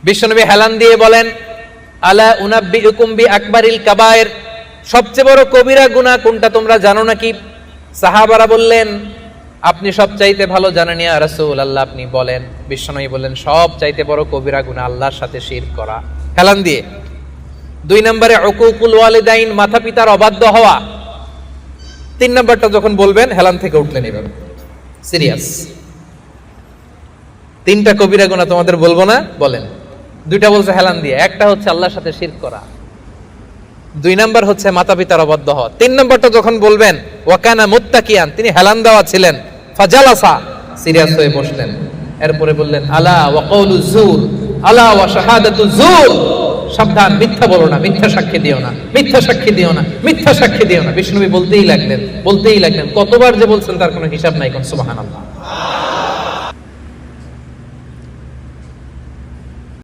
বিশ্বনবী হেলান দিয়ে বলেন, আলা উনাব্বিউকুম বিআকবারিল কাবায়ের, সবচেয়ে বড় কবিরা গুনাহ কোনটা তোমরা জানো নাকি? সাহাবারা বললেন, আপনি সবচাইতে ভালো জানেন ইয়া রাসূলুল্লাহ, আপনি বলেন। বিশ্বনবী বললেন, সবচাইতে বড় কবিরা গুনাহ আল্লাহর সাথে শিরক করা। হেলান দিয়ে। 2 নম্বরে উকুকুল ওয়ালিদাইন, মাতা পিতার অবাধ্য হওয়া। 3 নম্বরটা যখন বলবেন হেলান থেকে উঠলেন এভাবে, সিরিয়াস। 3টা কবিরা গুনাহ তোমাদের বলবো না, বলেন। 2টা বলছে হেলান দিয়ে, একটা হচ্ছে আল্লাহর সাথে শিরক করা, 2 নম্বর হচ্ছে মাতা পিতার অবাধ্য হওয়া। 3 নম্বরটা যখন বলবেন, ওয়াকানা মুত্তাকিয়ান, তিনি হেলান দেওয়া ছিলেন, ফাজালাসা, সিরিয়াস হয়ে বসলেন। এরপরে বললেন, আলা ওয়া কওলু যুর, আলা ওয়া শাহাদাতু যুর, সাবধান, মিথ্যা বলো না, মিথ্যা সাক্ষী দিও না, মিথ্যা সাক্ষী দিও না, মিথ্যা সাক্ষী দিও না। বিষ্ণুবী বলতেই লাগলেন। কতবার যে বলছেন তার কোনো হিসাব নাই। কোন সুবহানাল্লাহ।